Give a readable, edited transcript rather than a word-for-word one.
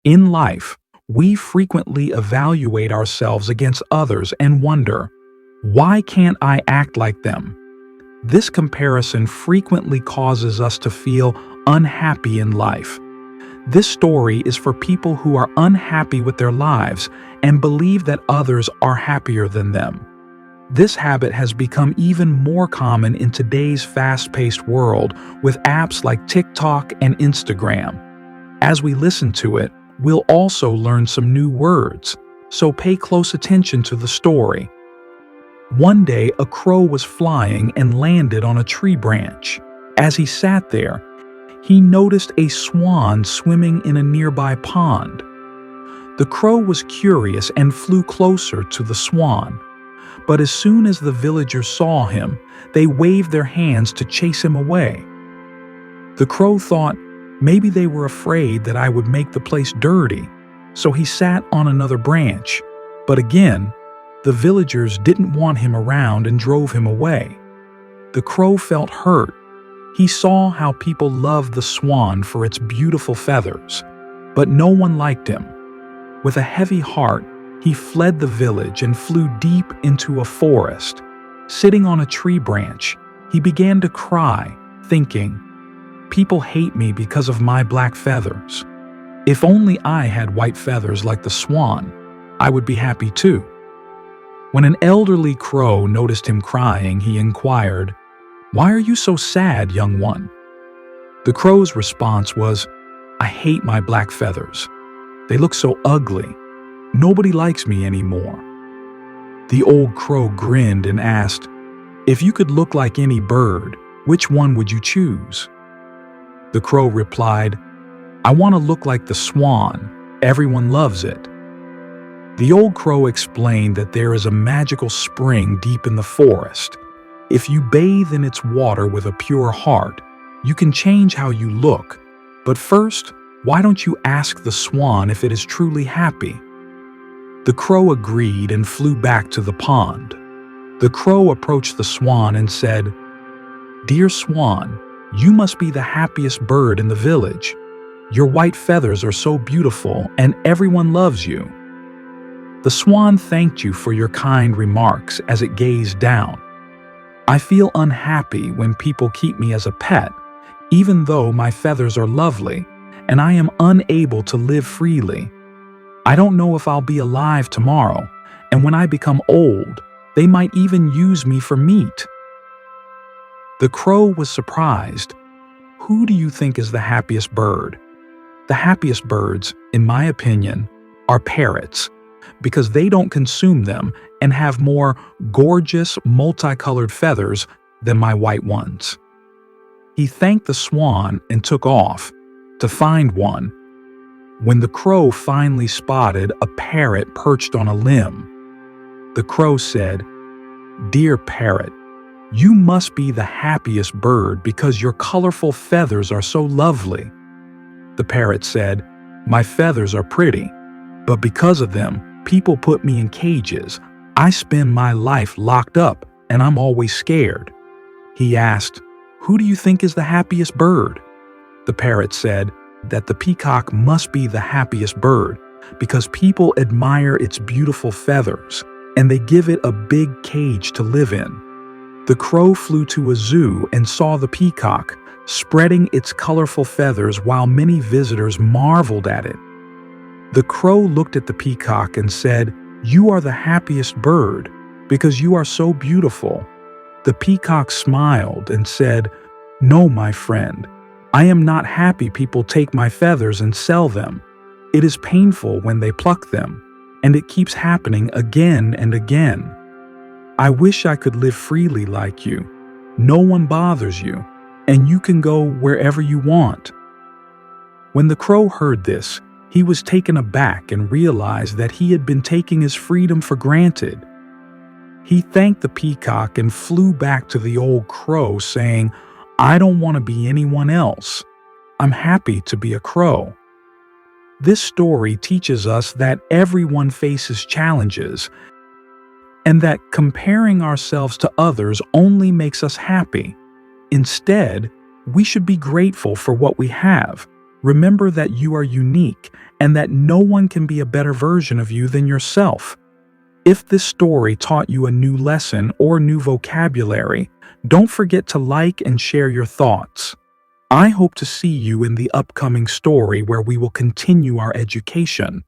In life, we frequently evaluate ourselves against others and wonder, why can't I act like them? This comparison frequently causes us to feel unhappy in life. This story is for people who are unhappy with their lives and believe that others are happier than them. This habit has become even more common in today's fast-paced world with apps like TikTok and Instagram. As we listen to it, we'll also learn some new words, so pay close attention to the story. One day, a crow was flying and landed on a tree branch. As he sat there, he noticed a swan swimming in a nearby pond. The crow was curious and flew closer to the swan. But as soon as the villagers saw him, they waved their hands to chase him away. The crow thought, maybe they were afraid that I would make the place dirty, so he sat on another branch. But again, the villagers didn't want him around and drove him away. The crow felt hurt. He saw how people loved the swan for its beautiful feathers, but no one liked him. With a heavy heart, he fled the village and flew deep into a forest. Sitting on a tree branch, he began to cry, thinking, people hate me because of my black feathers. If only I had white feathers like the swan, I would be happy too. When an elderly crow noticed him crying, he inquired, "Why are you so sad, young one?" The crow's response was, "I hate my black feathers. They look so ugly. Nobody likes me anymore." The old crow grinned and asked, "If you could look like any bird, which one would you choose?" The crow replied, "I want to look like the swan. Everyone loves it." The old crow explained that there is a magical spring deep in the forest. If you bathe in its water with a pure heart, you can change how you look. But first, why don't you ask the swan if it is truly happy? The crow agreed and flew back to the pond. The crow approached the swan and said, "Dear swan, you must be the happiest bird in the village. Your white feathers are so beautiful and everyone loves you." The swan thanked you for your kind remarks as it gazed down. "I feel unhappy when people keep me as a pet, even though my feathers are lovely, and I am unable to live freely. I don't know if I'll be alive tomorrow, and when I become old, they might even use me for meat." The crow was surprised. Who do you think is the happiest bird? The happiest birds, in my opinion, are parrots, because they don't consume them and have more gorgeous, multicolored feathers than my white ones. He thanked the swan and took off to find one. When the crow finally spotted a parrot perched on a limb, the crow said, "Dear parrot, you must be the happiest bird because your colorful feathers are so lovely." The parrot said, "My feathers are pretty, but because of them, people put me in cages. I spend my life locked up and I'm always scared." He asked, "Who do you think is the happiest bird?" The parrot said that the peacock must be the happiest bird because people admire its beautiful feathers and they give it a big cage to live in. The crow flew to a zoo and saw the peacock spreading its colorful feathers while many visitors marveled at it. The crow looked at the peacock and said, "You are the happiest bird because you are so beautiful." The peacock smiled and said, "No, my friend, I am not happy people take my feathers and sell them. It is painful when they pluck them, and it keeps happening again and again. I wish I could live freely like you. No one bothers you, and you can go wherever you want." When the crow heard this, he was taken aback and realized that he had been taking his freedom for granted. He thanked the peacock and flew back to the old crow, saying, "I don't want to be anyone else. I'm happy to be a crow." This story teaches us that everyone faces challenges and that comparing ourselves to others only makes us happy. Instead, we should be grateful for what we have Remember that you are unique and that no one can be a better version of you than yourself. If this story taught you a new lesson or new vocabulary, don't forget to like and share your thoughts. I hope to see you in the upcoming story where we will continue our education.